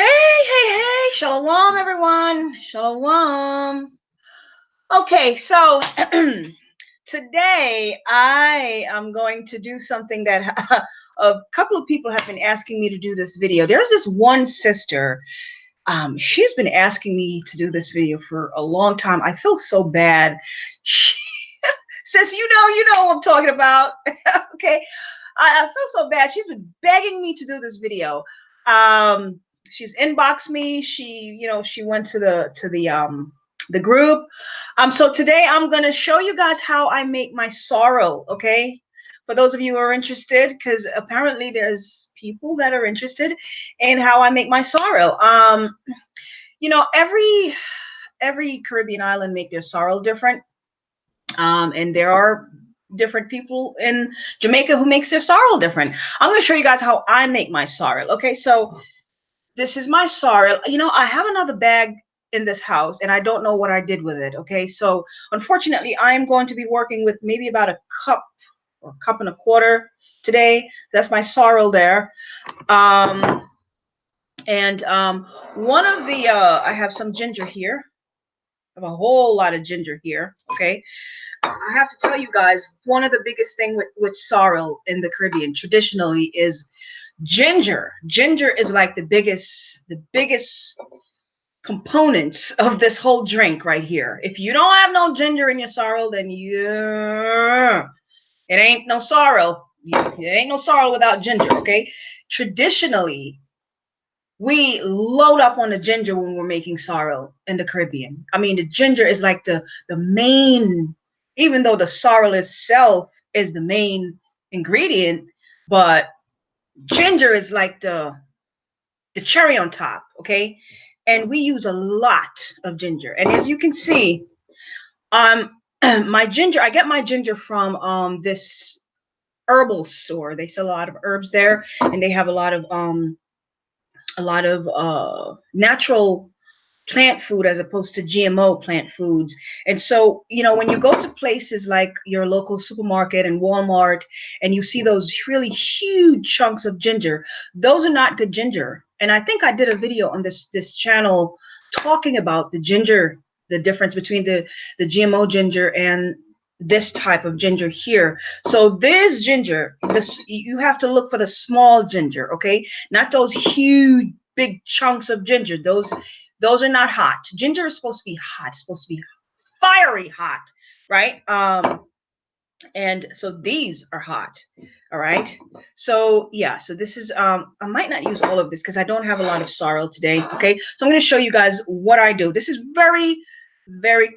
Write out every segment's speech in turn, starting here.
Hey, Shalom, everyone. Shalom. Okay, so today I am going to do something that a couple of people have been asking me to do this video. There's this one sister. She's been asking me to do this video for a long time. I feel so bad. She, Sis, you know what I'm talking about. Okay. I feel so bad. She's been begging me to do this video. She's inboxed me. She went to the group. So today I'm gonna show you guys how I make my sorrel. Okay, for those of you who are interested, because apparently there's people that are interested in how I make my sorrel. Every Caribbean island make their sorrel different. And there are different people in Jamaica who makes their sorrel different. I'm going to show you guys how I make my sorrel. Okay, so this is my sorrel. I have another bag in this house and I don't know what I did with it. Okay, so unfortunately I'm going to be working with maybe about a cup or a cup and a quarter today. That's my sorrel there. One of the I have some ginger here. I have a whole lot of ginger here. Okay, I have to tell you guys, one of the biggest thing with sorrel in the Caribbean traditionally is ginger. Ginger is like the biggest components of this whole drink right here. If you don't have no ginger in your sorrel, then it ain't no sorrel. It ain't no sorrel without ginger, okay? Traditionally, we load up on the ginger when we're making sorrel in the Caribbean. I mean, the ginger is like the main, even though the sorrel itself is the main ingredient, but ginger is like the cherry on top, okay? And we use a lot of ginger. And as you can see, my ginger, I get my ginger from this herbal store. They sell a lot of herbs there, and they have a lot of natural plant food as opposed to GMO plant foods. And so, when you go to places like your local supermarket and Walmart and you see those really huge chunks of ginger, those are not good ginger. And I think I did a video on this channel talking about the ginger, the difference between the GMO ginger and this type of ginger here. So this ginger, you have to look for the small ginger, okay? Not those huge big chunks of ginger. Those are not hot. Ginger is supposed to be hot. It's supposed to be fiery hot, right? And so these are hot. All right. So yeah, so this is I might not use all of this because I don't have a lot of sorrel today. Okay, so I'm going to show you guys what I do. This is very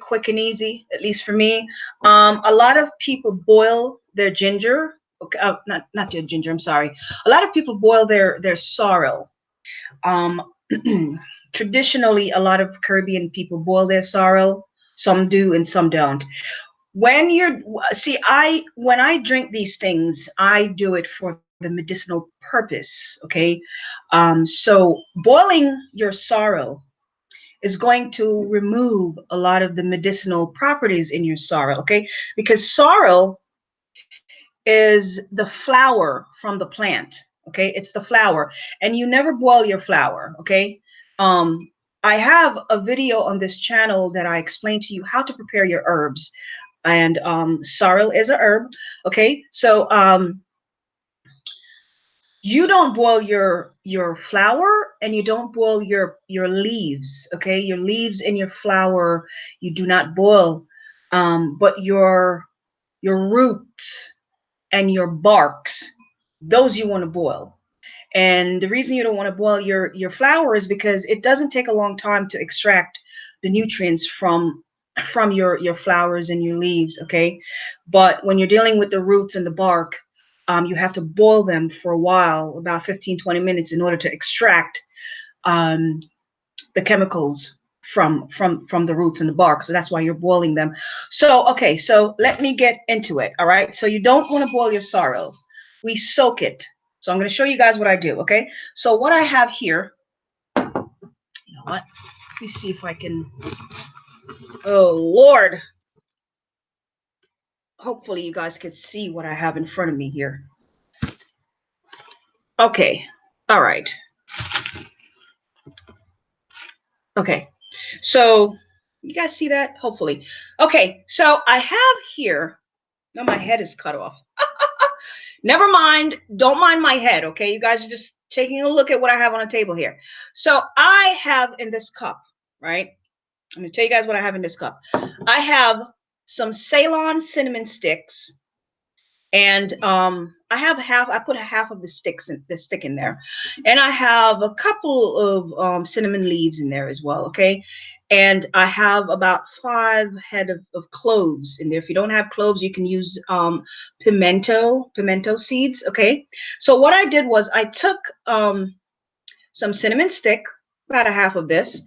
quick and easy, at least for me. A lot of people boil their ginger. Okay, not their ginger, I'm sorry. A lot of people boil their sorrel. um Traditionally, a lot of Caribbean people boil their sorrel. Some do and some don't. When I drink these things, I do it for the medicinal purpose. Okay, so boiling your sorrel is going to remove a lot of the medicinal properties in your sorrel. Okay, because sorrel is the flower from the plant. Okay, it's the flower, and you never boil your flower. Okay, I have a video on this channel that I explain to you how to prepare your herbs, and sorrel is a herb. Okay, so you don't boil your flower and you don't boil your leaves. Okay, your leaves and your flower you do not boil, but your roots and your barks, those you want to boil. And the reason you don't want to boil your flower is because it doesn't take a long time to extract the nutrients from your flowers and your leaves. Okay, but when you're dealing with the roots and the bark, you have to boil them for a while, about 15-20 minutes, in order to extract um, the chemicals from the roots and the bark. So that's why you're boiling them. So okay, so let me get into it. All right, so you don't want to boil your sorrel. We soak it. So I'm going to show you guys what I do. Okay, so what I have here, you know what, let me see if I can, oh Lord, hopefully you guys can see what I have in front of me here. Okay, all right, Okay, so you guys see that? Hopefully. Okay, so I have here, no, my head is cut off. Never mind. Don't mind my head, okay? You guys are just taking a look at what I have on the table here. So I have in this cup, right? I'm going to tell you guys what I have in this cup. I have some Ceylon cinnamon sticks. And I put a half of the stick in there, and I have a couple of cinnamon leaves in there as well. Okay, and I have about 5 head of cloves in there. If you don't have cloves, you can use pimento seeds. Okay, so what I did was I took some cinnamon stick, about a half of this,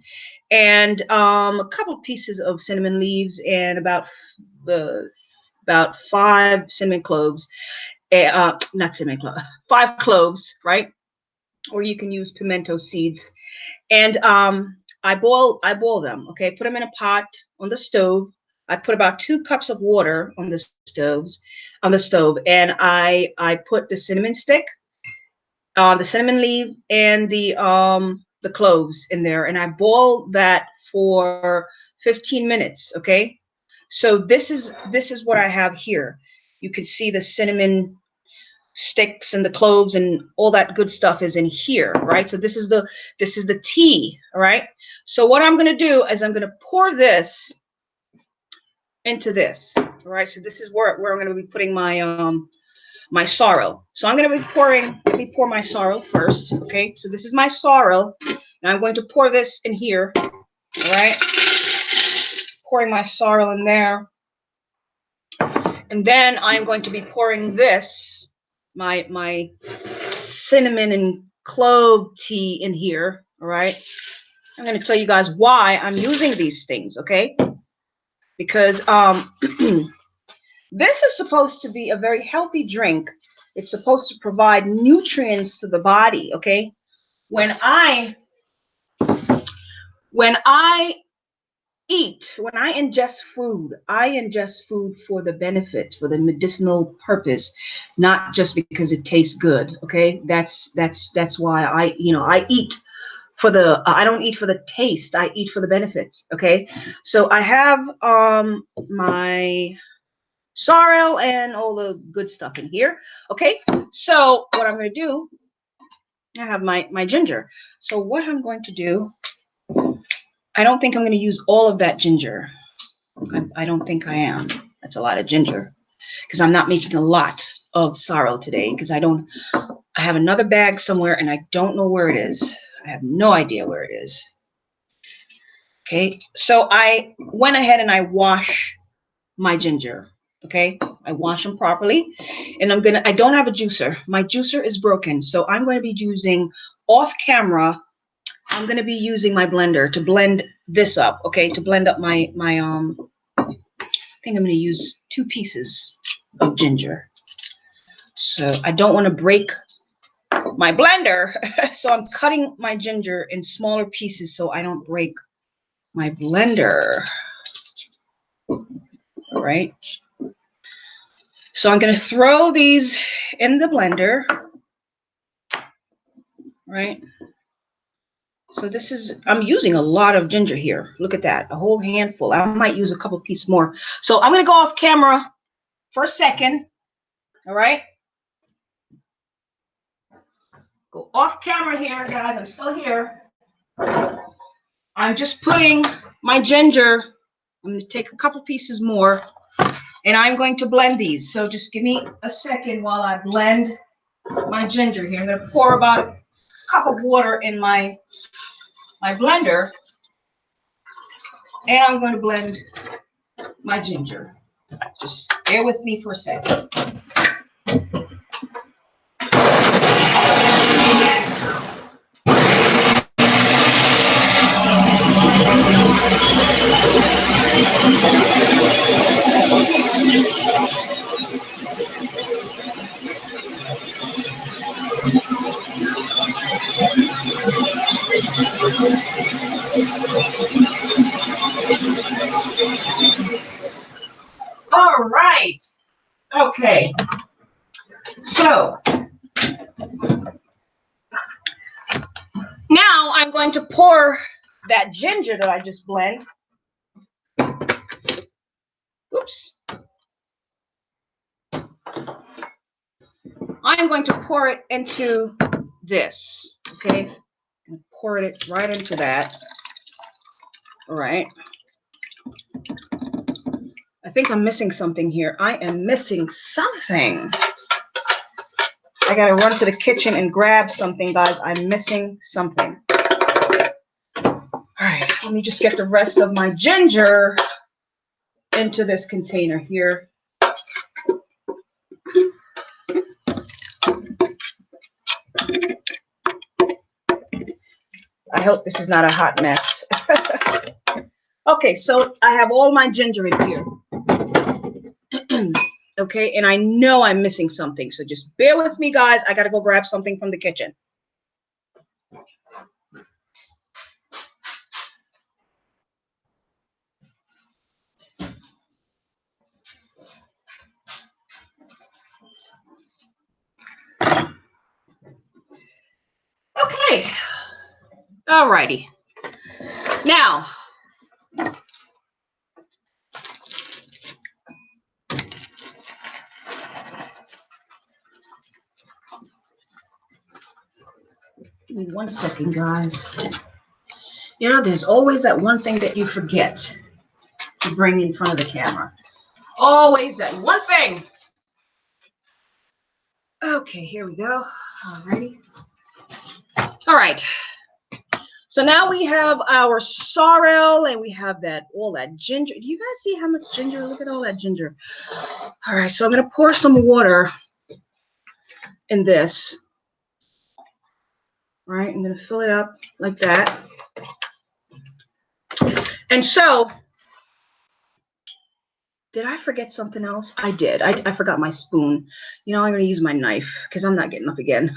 and a couple pieces of cinnamon leaves, and about 5 cinnamon cloves, not cinnamon cloves, 5 cloves, right? Or you can use pimento seeds. And I boil them. Okay, put them in a pot on the stove. I put about 2 cups of water on the stove, and I put the cinnamon stick, the cinnamon leaf, and the cloves in there, and I boil that for 15 minutes. Okay, so this is what I have here. You can see the cinnamon sticks and the cloves and all that good stuff is in here, right? So this is the tea, all right? So what I'm going to do is I'm going to pour this into this, all right? So this is where I'm going to be putting my sorrel. So I'm going to be pouring. Let me pour my sorrel first, okay? So this is my sorrel, and I'm going to pour this in here, all right? Pouring my sorrel in there, and then I'm going to be pouring this, my cinnamon and clove tea in here. All right, I'm going to tell you guys why I'm using these things, okay? Because this is supposed to be a very healthy drink. It's supposed to provide nutrients to the body, okay? When I when I ingest food, I ingest food for the benefit, for the medicinal purpose, not just because it tastes good. Okay, that's why I eat for the. I don't eat for the taste. I eat for the benefits. Okay, so I have my sorrel and all the good stuff in here. Okay, so what I'm going to do, I have my ginger. So what I'm going to do, I don't think I'm going to use all of that ginger. I don't think I am. That's a lot of ginger because I'm not making a lot of sorrel today because I have another bag somewhere and I don't know where it is. I have no idea where it is. Okay, so I went ahead and I wash my ginger. Okay, I wash them properly, and I don't have a juicer. My juicer is broken, so I'm going to be using off camera. I'm going to be using my blender to blend this up. Okay, to blend up my I think I'm going to use 2 pieces of ginger. So I don't want to break my blender. So I'm cutting my ginger in smaller pieces so I don't break my blender. All right. So I'm going to throw these in the blender. Right. So I'm using a lot of ginger here. Look at that, a whole handful. I might use a couple pieces more. So I'm going to go off camera for a second. All right. Go off camera here, guys. I'm still here. I'm just putting my ginger. I'm going to take a couple pieces more, and I'm going to blend these. So just give me a second while I blend my ginger here. I'm going to pour about a cup of water in my blender, and I'm going to blend my ginger. Just bear with me for a second. All right. Okay. So now I'm going to pour that ginger that I just blend. Oops. I'm going to pour it into this, okay? Pour it right into that. All right. I think I'm missing something here. I am missing something. I gotta run to the kitchen and grab something, guys. I'm missing something. All right, let me just get the rest of my ginger into this container here. I hope this is not a hot mess. Okay, so I have all my ginger in here. Okay, and I know I'm missing something, so just bear with me, guys. I gotta go grab something from the kitchen. Okay, alrighty. Now, give me 1 second, guys. You know, there's always that one thing that you forget to bring in front of the camera. Always that one thing. Okay, here we go. Alrighty. All right. So now we have our sorrel and we have that all that ginger. Do you guys see how much ginger? Look at all that ginger. All right, so I'm gonna pour some water in this. All right, I'm gonna fill it up like that. And so, did I forget something else? I did. I forgot my spoon. You know, I'm gonna use my knife because I'm not getting up again.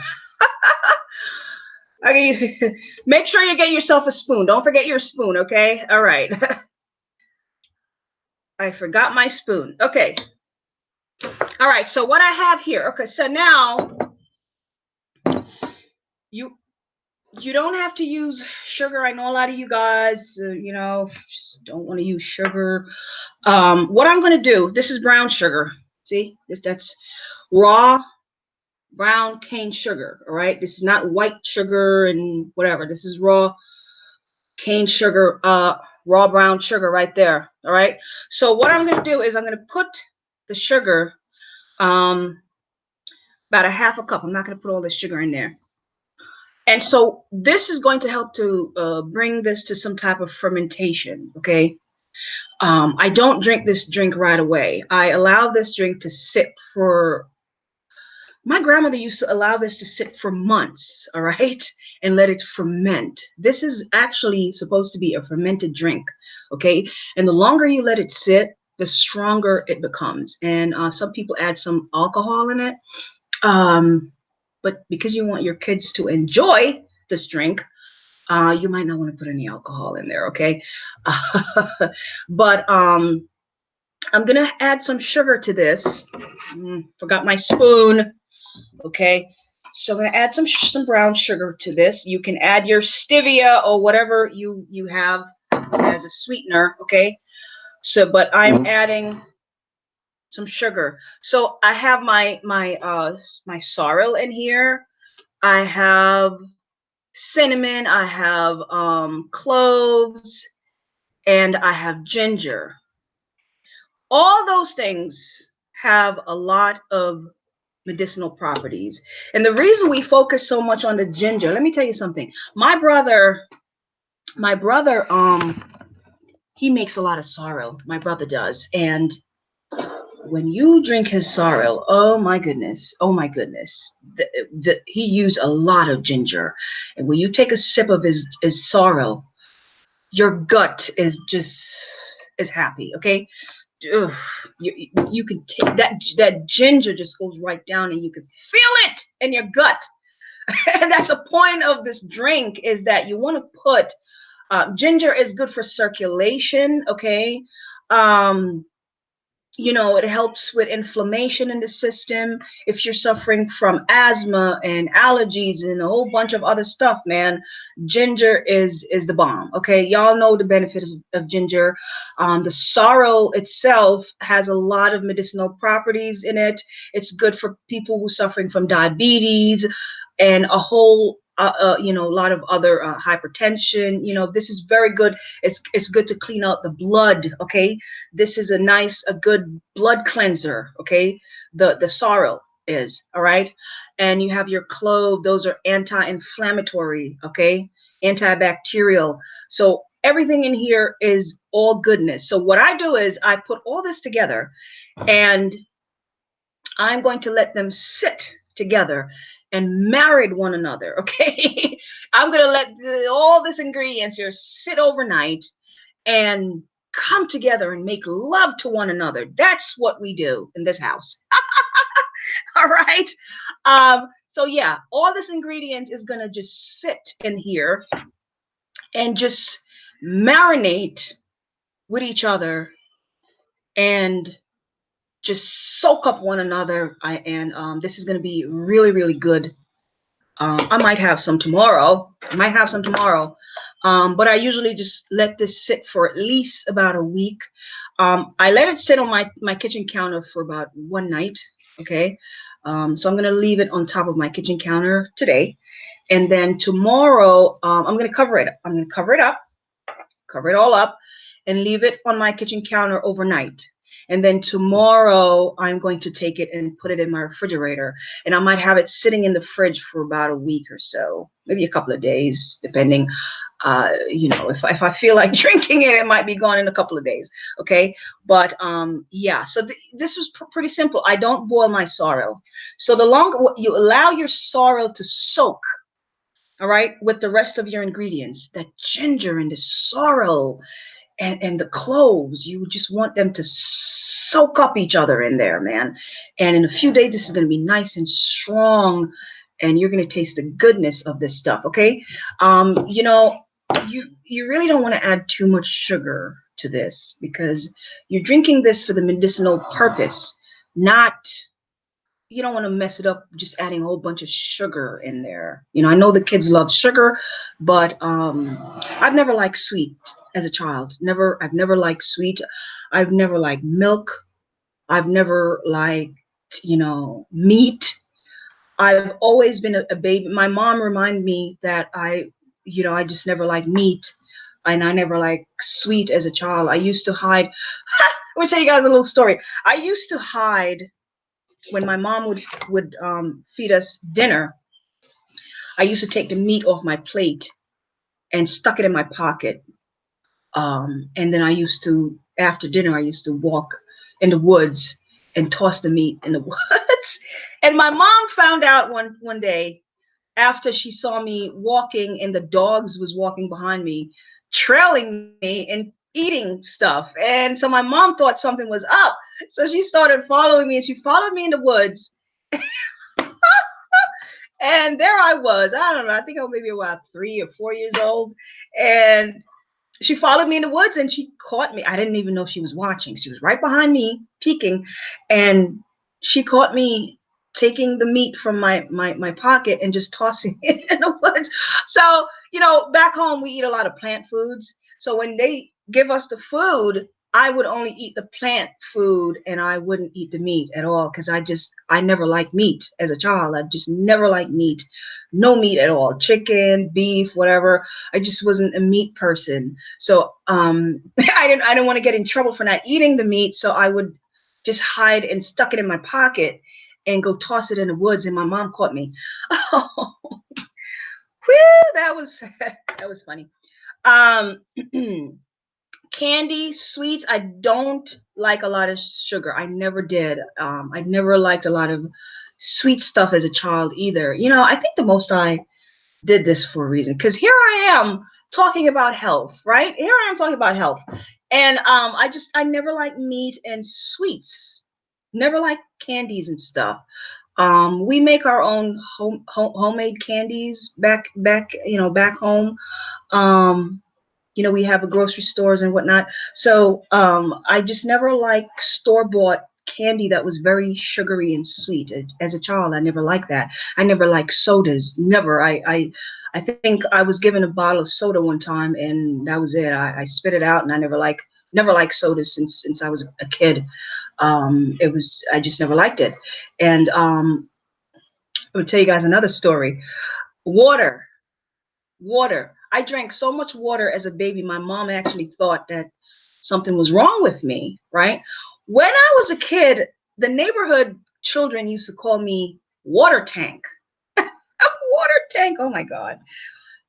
Okay, make sure you get yourself a spoon. Don't forget your spoon, okay? All right. I forgot my spoon. Okay. All right, so what I have here. Okay, so now you don't have to use sugar. I know a lot of you guys, you know, don't want to use sugar. What I'm going to do, this is brown sugar. See, that's raw brown cane sugar. All right, this is not white sugar and whatever. This is raw cane sugar, raw brown sugar right there. All right. So what I'm going to do is I'm going to put the sugar, about a half a cup. I'm not going to put all the sugar in there. And so this is going to help to bring this to some type of fermentation, okay? I don't drink this drink right away. I allow this drink to sit for, my grandmother used to allow this to sit for months, all right? And let it ferment. This is actually supposed to be a fermented drink, okay? And the longer you let it sit, the stronger it becomes. And some people add some alcohol in it. But because you want your kids to enjoy this drink, you might not want to put any alcohol in there, okay? But I'm gonna add some sugar to this. Forgot my spoon, okay? So I'm gonna add some brown sugar to this. You can add your stevia or whatever you have as a sweetener, okay? So, but I'm adding some sugar. So I have my sorrel in here. I have cinnamon, I have cloves, and I have ginger. All those things have a lot of medicinal properties. And the reason we focus so much on the ginger, let me tell you something. My brother, he makes a lot of sorrel. My brother does. And when you drink his sorrel, oh my goodness, he used a lot of ginger. And when you take a sip of his sorrel, your gut is happy, okay? Ugh, you can take that ginger just goes right down and you can feel it in your gut. And that's the point of this drink, is that you want to put ginger is good for circulation, okay? You know, it helps with inflammation in the system. If you're suffering from asthma and allergies and a whole bunch of other stuff, man, ginger is the bomb. Okay, y'all know the benefits of ginger. The sorrel itself has a lot of medicinal properties in it. It's good for people who are suffering from diabetes and a whole you know, a lot of other hypertension. You know, this is very good. It's good to clean out the blood. Okay, this is a good blood cleanser. Okay, the sorrel is all right. And you have your clove. Those are anti-inflammatory. Okay, antibacterial. So everything in here is all goodness. So what I do is I put all this together, and I'm going to let them sit together and marry one another. Okay, I'm going to let all these ingredients here sit overnight and come together and make love to one another. That's what we do in this house. All right. So yeah, all this ingredients is gonna just sit in here and just marinate with each other and just soak up one another. And this is gonna be really, really good. I might have some tomorrow. But I usually just let this sit for at least about a week. I let it sit on my kitchen counter for about one night. Okay. So I'm gonna leave it on top of my kitchen counter today, and then tomorrow I'm gonna cover it. I'm gonna cover it all up, and leave it on my kitchen counter overnight. And then tomorrow I'm going to take it and put it in my refrigerator, and I might have it sitting in the fridge for about a week or so, maybe a couple of days, depending. You know, if I feel like drinking it, it might be gone in a couple of days. Okay, but yeah. So this was pretty simple. I don't boil my sorrel. So the longer you allow your sorrel to soak, all right, with the rest of your ingredients, that ginger and the sorrel and the cloves, you just want them to soak up each other in there, man. And in a few days, this is going to be nice and strong, and you're going to taste the goodness of this stuff. Okay. You know, you really don't want to add too much sugar to this, because you're drinking this for the medicinal purpose, not, you don't want to mess it up just adding a whole bunch of sugar in there. You know, I know the kids love sugar, but I've never liked sweet as a child. I've never liked sweet. I've never liked milk. I've never liked, you know, meat. I've always been a baby. My mom reminded me that you know, I just never liked meat, and I never liked sweet as a child. I used to hide. Let me tell you guys a little story. I used to hide when my mom would feed us dinner. I used to take the meat off my plate and stuck it in my pocket. And then I used to, after dinner, I used to walk in the woods and toss the meat in the woods. And my mom found out one day, after she saw me walking and the dogs was walking behind me, trailing me and eating stuff. And so my mom thought something was up. So she started following me, and she followed me in the woods. And there I was. I don't know. I think I was maybe about 3 or 4 years old. And she followed me in the woods, and she caught me. I didn't even know she was watching. She was right behind me, peeking. And she caught me taking the meat from my pocket and just tossing it in the woods. So, you know, back home, we eat a lot of plant foods. So when they give us the food, I would only eat the plant food, and I wouldn't eat the meat at all, because I never liked meat as a child. I just never liked meat. No meat at all. Chicken, beef, whatever. I just wasn't a meat person. So I didn't want to get in trouble for not eating the meat, so I would just hide and stuck it in my pocket and go toss it in the woods, and my mom caught me. Oh, whew, that was funny. Candy, sweets, I don't like a lot of sugar. I never did. I never liked a lot of sweet stuff as a child either. You know, I think the most I did this for a reason, because here I am talking about health, right? Here I am talking about health. And I never liked meat and sweets. Never liked candies and stuff. We make our own homemade candies back, you know, back home. Um, You know, we have a grocery stores and whatnot. So I just never liked store-bought candy that was very sugary and sweet. As a child, I never liked that. I never liked sodas. Never. I think I was given a bottle of soda one time, and that was it. I spit it out, and I never liked sodas since I was a kid. It was I just never liked it. And I'm gonna tell you guys another story. Water. Water. I drank so much water as a baby, my mom actually thought that something was wrong with me, right? When I was a kid, the neighborhood children used to call me water tank. Water tank. Oh my God.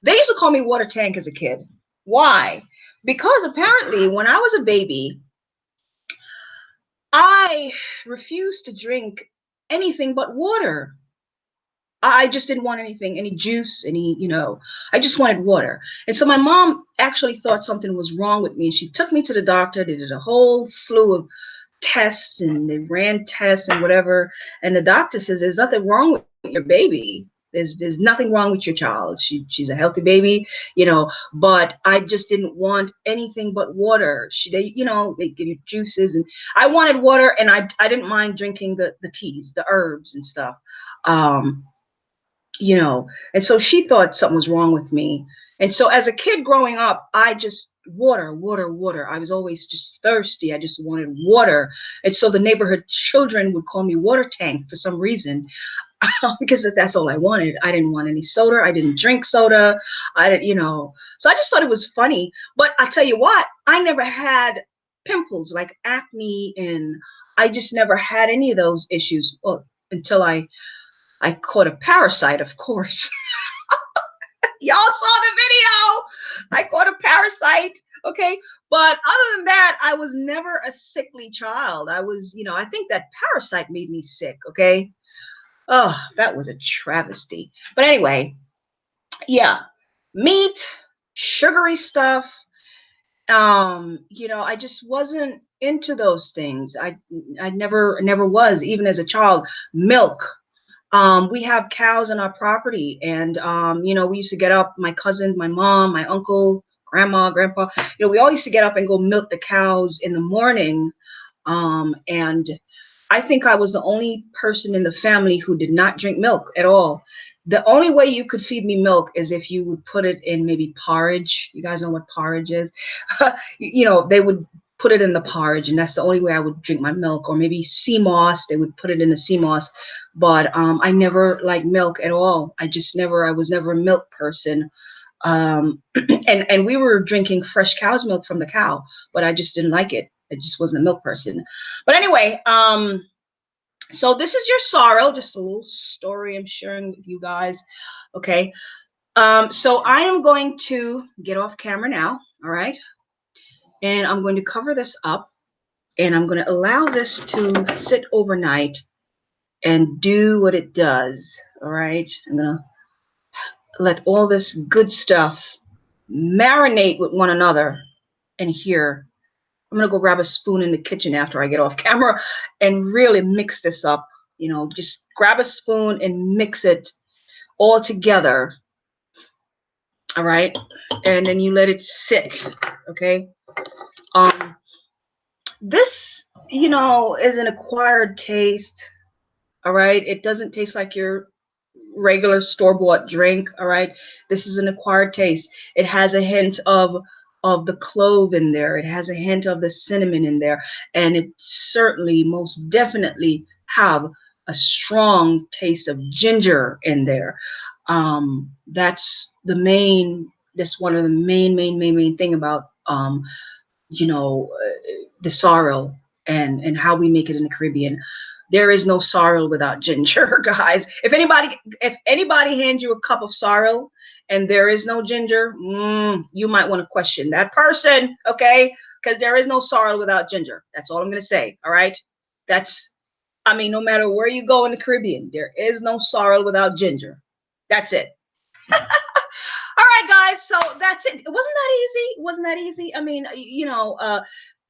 They used to call me water tank as a kid. Why? Because apparently when I was a baby, I refused to drink anything but water. I just didn't want anything, any juice, I just wanted water. And so my mom actually thought something was wrong with me. And she took me to the doctor. They did a whole slew of tests and they ran tests and whatever. And the doctor says, there's nothing wrong with your baby. There's nothing wrong with your child. She's a healthy baby, but I just didn't want anything but water. They give you juices and I wanted water and I didn't mind drinking the teas, the herbs and stuff. Um, and so she thought something was wrong with me. And so as a kid growing up, I just water, water, water. I was always just thirsty. I just wanted water. And so the neighborhood children would call me water tank for some reason because that's all I wanted. I didn't want any soda. I didn't drink soda. I didn't. So I just thought it was funny. But I'll tell you what, I never had pimples like acne, and I just never had any of those issues until I caught a parasite, of course. Y'all saw the video. I caught a parasite. Okay. But other than that, I was never a sickly child. I think that parasite made me sick. Okay. Oh, that was a travesty. But anyway, yeah, meat, sugary stuff. I just wasn't into those things. I never was, even as a child. Milk. We have cows on our property, and we used to get up. My cousin, my mom, my uncle, grandma, grandpa. We all used to get up and go milk the cows in the morning. And I think I was the only person in the family who did not drink milk at all. The only way you could feed me milk is if you would put it in maybe porridge. You guys know what porridge is? They would put it in the porridge, and that's the only way I would drink my milk. Or maybe sea moss, they would put it in the sea moss. But I never liked milk at all. I was never a milk person. And we were drinking fresh cow's milk from the cow, but I just didn't like it. I just wasn't a milk person. But anyway, so this is your sorrel, just a little story I'm sharing with you guys. Okay. So I am going to get off camera now. All right. And I'm going to cover this up, and I'm going to allow this to sit overnight and do what it does. All right. I'm going to let all this good stuff marinate with one another. And here, I'm going to go grab a spoon in the kitchen after I get off camera and really mix this up. Just grab a spoon and mix it all together. All right. And then you let it sit. Okay. This, is an acquired taste. All right. It doesn't taste like your regular store-bought drink. All right. This is an acquired taste. It has a hint of the clove in there. It has a hint of the cinnamon in there, and it certainly most definitely have a strong taste of ginger in there. That's one of the main thing about the sorrel and how we make it in the Caribbean. There is no sorrel without ginger, guys. If anybody hands you a cup of sorrel and there is no ginger, you might want to question that person, okay? Because there is no sorrel without ginger. That's all I'm going to say, all right? No matter where you go in the Caribbean, there is no sorrel without ginger. That's it. All right, guys, so that's it. Wasn't that easy?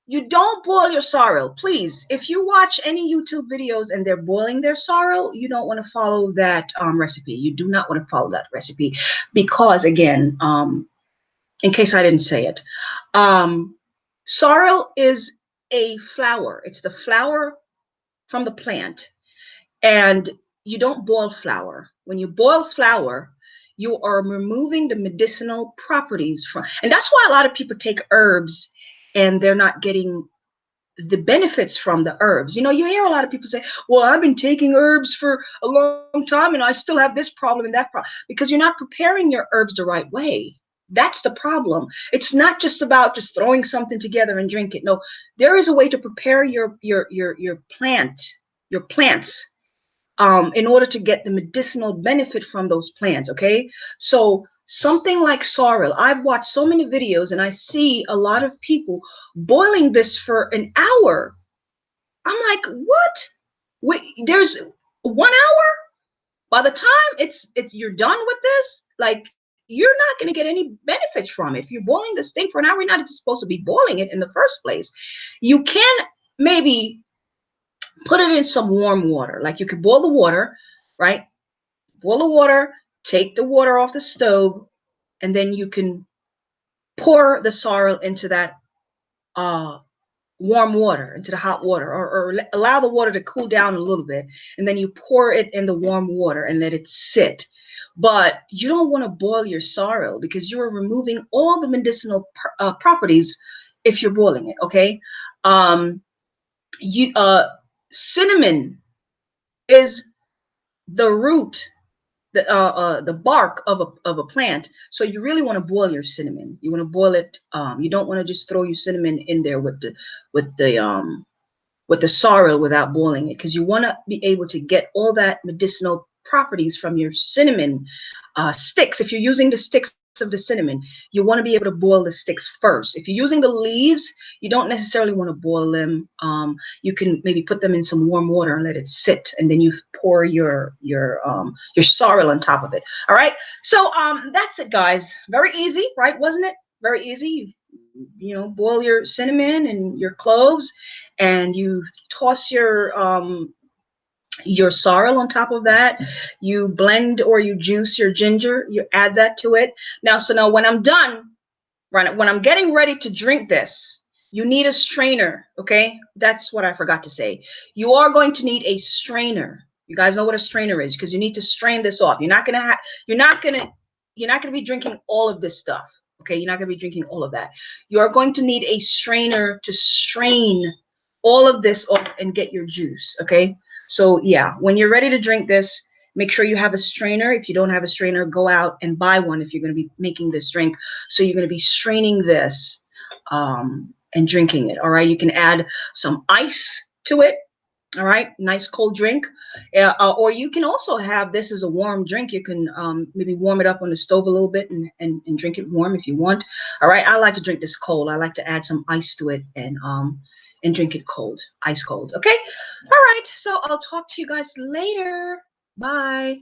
You don't boil your sorrel. Please, if you watch any YouTube videos and they're boiling their sorrel, you don't want to follow that recipe. You do not want to follow that recipe because, again, in case I didn't say it. Sorrel is a flower. It's the flower from the plant. And you don't boil flour. When you boil flour, you are removing the medicinal properties from, and that's why a lot of people take herbs and they're not getting the benefits from the herbs. You know, you hear a lot of people say, well, I've been taking herbs for a long time and I still have this problem and that problem, because you're not preparing your herbs the right way. That's the problem. It's not just about just throwing something together and drink it. No, there is a way to prepare your plants, in order to get the medicinal benefit from those plants. Okay, so something like sorrel, I've watched so many videos and I see a lot of people boiling this for an hour. I'm like, what? Wait, there's 1 hour? By the time it's you're done with this, like, you're not going to get any benefits from it. If you're boiling this thing for an hour, you're not supposed to be boiling it in the first place. You can maybe put it in some warm water. Like, you could boil the water, right? Boil the water, take the water off the stove, and then you can pour the sorrel into that uh, warm water, into the hot water, or allow the water to cool down a little bit, and then you pour it in the warm water and let it sit. But you don't want to boil your sorrel because you're removing all the medicinal properties if you're boiling it. Okay, you cinnamon is the root, the bark of a plant. So you really want to boil your cinnamon. You want to boil it. You don't want to just throw your cinnamon in there with the sorrel without boiling it, because you want to be able to get all that medicinal properties from your cinnamon sticks. If you're using the sticks of the cinnamon, you want to be able to boil the sticks first. If you're using the leaves, you don't necessarily want to boil them. You can maybe put them in some warm water and let it sit, and then you pour your sorrel on top of it. All right, so that's it, guys. Very easy, right? Wasn't it very easy? You know, boil your cinnamon and your cloves, and you toss your sorrel on top of that. You blend or you juice your ginger, you add that to it. So now when I'm done, right, when I'm getting ready to drink this, you need a strainer. Okay, that's what I forgot to say. You are going to need a strainer. You guys know what a strainer is, because you need to strain this off. You're not gonna be drinking all of this stuff. Okay, you're not gonna be drinking all of that. You are going to need a strainer to strain all of this off and get your juice. Okay, so yeah, when you're ready to drink this, make sure you have a strainer. If you don't have a strainer, go out and buy one if you're going to be making this drink. So you're going to be straining this and drinking it. All right, you can add some ice to it. All right, nice cold drink. Or you can also have this as a warm drink. You can maybe warm it up on the stove a little bit and drink it warm if you want. All right, I like to drink this cold. I like to add some ice to it and drink it cold, ice cold. Okay, all right, so I'll talk to you guys later. Bye.